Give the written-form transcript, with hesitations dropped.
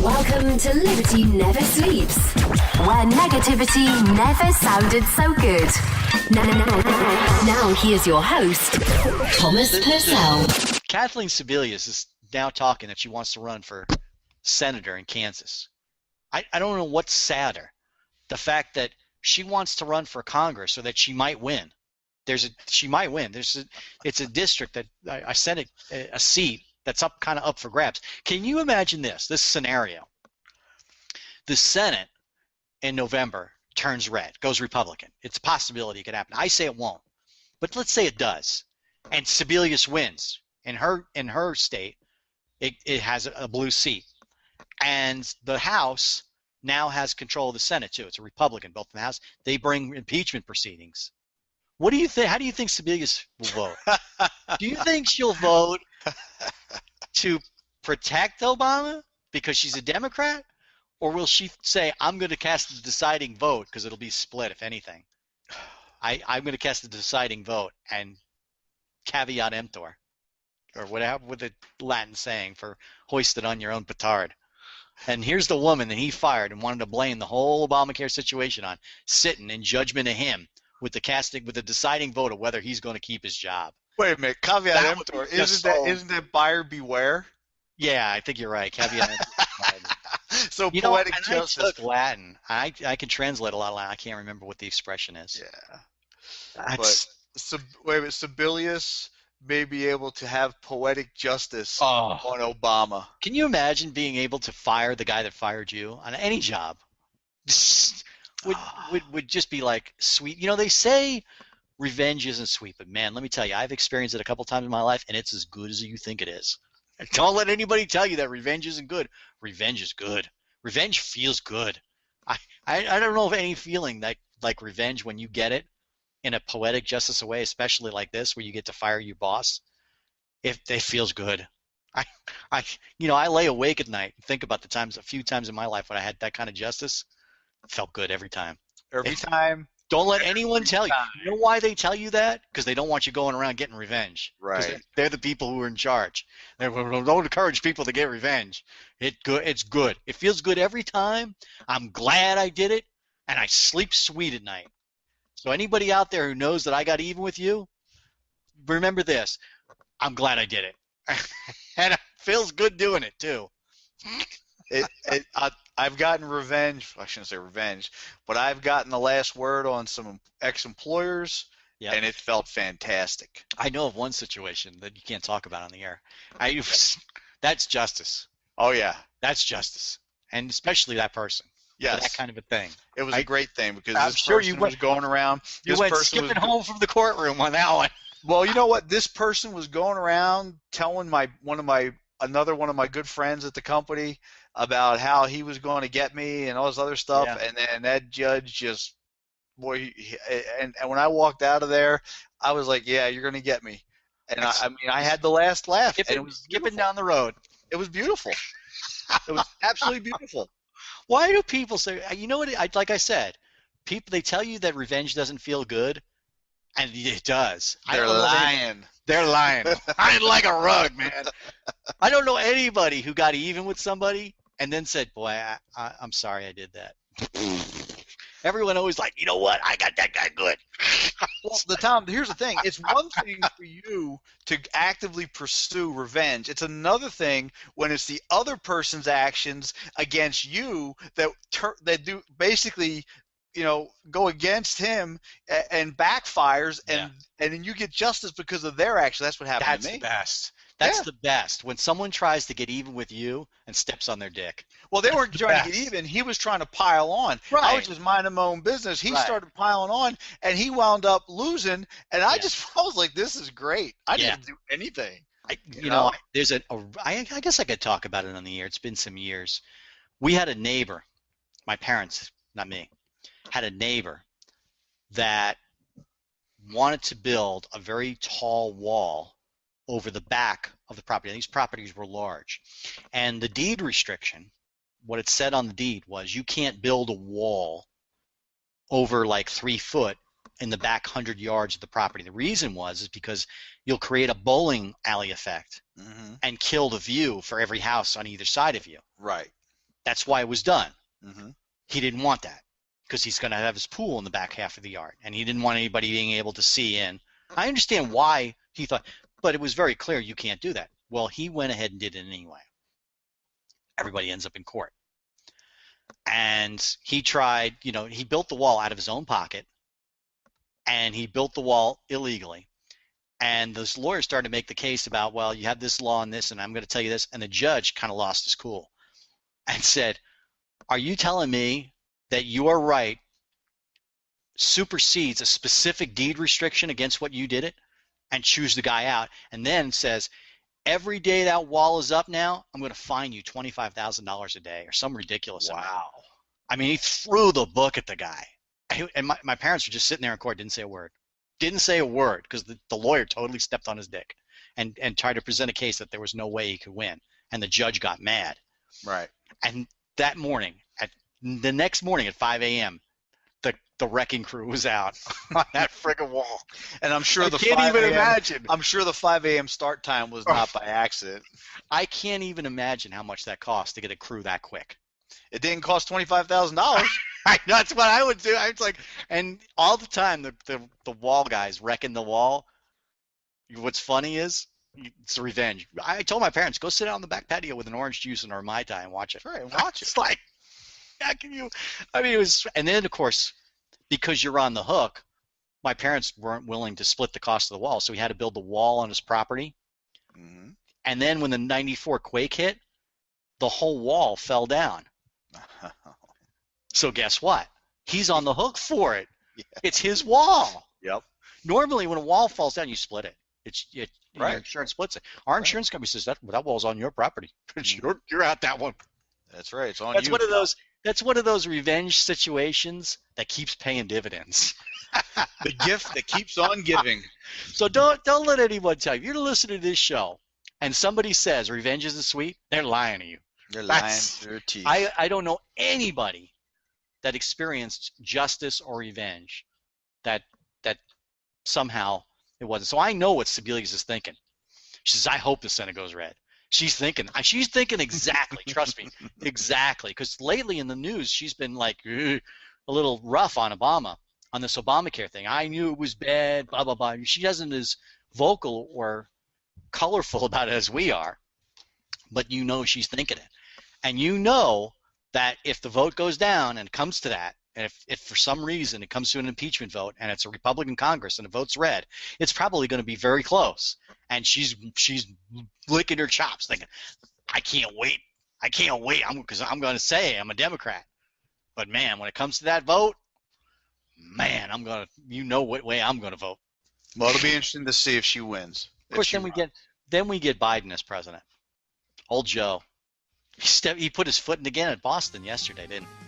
Welcome to Liberty Never Sleeps, where negativity never sounded so good. Now here's your host, Thomas Purcell. Kathleen Sebelius is now talking that she wants to run for senator in Kansas. I don't know what's sadder, the fact that she wants to run for Congress so that she might win. She might win. It's a district that I sent a seat that's kind of up for grabs. Can you imagine this scenario? The Senate in November turns red, goes Republican. It's a possibility it could happen. I say it won't, but let's say it does, and Sebelius wins in her state. It has a blue seat, and the House now has control of the Senate too. It's a Republican, both in the House. They bring impeachment proceedings. What do you think? How do you think Sebelius will vote? Do you think she'll vote to protect Obama because she's a Democrat, or will she say, I'm going to cast the deciding vote, because it'll be split if anything? I'm going to cast the deciding vote and caveat emptor, or whatever with the Latin saying for hoist it on your own petard. And here's the woman that he fired and wanted to blame the whole Obamacare situation on, sitting in judgment of him with the deciding vote of whether he's going to keep his job. Wait a minute, caveat emptor. Isn't that buyer beware? Yeah, I think you're right. Caveat emptor. So poetic justice. I took Latin. I can translate a lot of Latin. I can't remember what the expression is. Yeah. But Sebelius may be able to have poetic justice on Obama. Can you imagine being able to fire the guy that fired you on any job? Would just be like sweet. You know, they say revenge isn't sweet, but man, let me tell you, I've experienced it a couple times in my life, and it's as good as you think it is. Don't let anybody tell you that revenge isn't good. Revenge is good. Revenge feels good. I don't know of any feeling like revenge when you get it in a poetic justice way, especially like this, where you get to fire your boss. It feels good. I lay awake at night and think about a few times in my life when I had that kind of justice. It felt good every time. Every time. Don't let anyone tell you. You know why they tell you that? Because they don't want you going around getting revenge. Right. They're the people who are in charge. Don't encourage people to get revenge. It's good. It feels good every time. I'm glad I did it, and I sleep sweet at night. So anybody out there who knows that I got even with you, remember this. I'm glad I did it. And it feels good doing it, too. I've gotten revenge. I shouldn't say revenge, but I've gotten the last word on some ex-employers, and it felt fantastic. I know of one situation that you can't talk about on the air. That's justice. Oh, yeah. That's justice, and especially that person. Yes. That kind of a thing. It was a great thing because this person was going around. You went skipping home from the courtroom on that one. Well, you know what? This person was going around telling another one of my good friends at the company about how he was going to get me and all this other stuff, and then that judge just, and when I walked out of there, I was like, yeah, you're going to get me. And I had the last laugh. And it was skipping down the road. It was beautiful. It was absolutely beautiful. Why do people say, you know what, like I said, they tell you that revenge doesn't feel good, and it does. They're lying. They're lying. Lying like a rug, man. I don't know anybody who got even with somebody and then said, boy, I'm sorry I did that. Everyone always like, you know what? I got that guy good. Well, Tom, here's the thing. It's one thing for you to actively pursue revenge. It's another thing when it's the other person's actions against you that do basically, go against him and backfires, and then you get justice because of their action. That's what happened to me. That's the best. That's the best. When someone tries to get even with you and steps on their dick. Well, they weren't trying to get even. He was trying to pile on. Right. I was just minding my own business. He started piling on, and he wound up losing. And I was like, this is great. I didn't do anything. I guess I could talk about it on the air. It's been some years. We had a neighbor, my parents, not me, had a neighbor that wanted to build a very tall wall over the back of the property. And these properties were large. And the deed restriction, what it said on the deed was you can't build a wall over like 3 foot in the back 100 yards of the property. The reason is because you'll create a bowling alley effect and kill the view for every house on either side of you. Right. That's why it was done. Mm-hmm. He didn't want that because he's going to have his pool in the back half of the yard, and he didn't want anybody being able to see in. I understand why he thought, but it was very clear you can't do that. Well, he went ahead and did it anyway. Everybody ends up in court. And he tried, he built the wall out of his own pocket, and he built the wall illegally. And those lawyers started to make the case about, well, you have this law and this, and I'm going to tell you this. And the judge kind of lost his cool and said, are you telling me that your right supersedes a specific deed restriction against what you did it and choose the guy out, and then says, every day that wall is up now, I'm going to fine you $25,000 a day or some ridiculous amount. I mean, he threw the book at the guy. And my parents were just sitting there in court, didn't say a word. Didn't say a word because the lawyer totally stepped on his dick and tried to present a case that there was no way he could win. And the judge got mad. Right. And that morning, the next morning at 5 a.m., the wrecking crew was out on that friggin' wall. And I'm sure I'm sure the 5 a.m. start time was not by accident. I can't even imagine how much that cost to get a crew that quick. It didn't cost $25,000. That's what I would do. I was like, and all the time the wall guys wrecking the wall. What's funny is it's revenge. I told my parents, go sit out on the back patio with an orange juice and or Mai Tai and watch it. Right, watch it. It's like, how can you? I mean, it was, and then of course, because you're on the hook, my parents weren't willing to split the cost of the wall, so he had to build the wall on his property. Mm-hmm. And then when the '94 quake hit, the whole wall fell down. So guess what? He's on the hook for it. Yeah. It's his wall. Yep. Normally, when a wall falls down, you split it. Right. Your insurance splits it. Our insurance company says that wall's on your property. You're out that one. That's right. It's on That's you. That's one of those revenge situations that keeps paying dividends. The gift that keeps on giving. So don't let anyone tell you. If you're listening to this show and somebody says revenge isn't sweet, they're lying to you. They're lying through their teeth. I don't know anybody that experienced justice or revenge that somehow it wasn't. So I know what Sebelius is thinking. She says, I hope the Senate goes red. She's thinking exactly, trust me, exactly. Because lately in the news, she's been like a little rough on Obama, on this Obamacare thing. I knew it was bad, blah, blah, blah. She isn't as vocal or colorful about it as we are, but she's thinking it. And that if the vote goes down and it comes to that, and if for some reason it comes to an impeachment vote and it's a Republican Congress and the vote's red, it's probably going to be very close. And she's licking her chops, thinking, I can't wait, because I'm going to say I'm a Democrat. But man, when it comes to that vote, man, what way I'm going to vote. Well, it'll be interesting to see if she wins. Of course, then we get Biden as president. Old Joe. He put his foot in again at Boston yesterday, didn't he?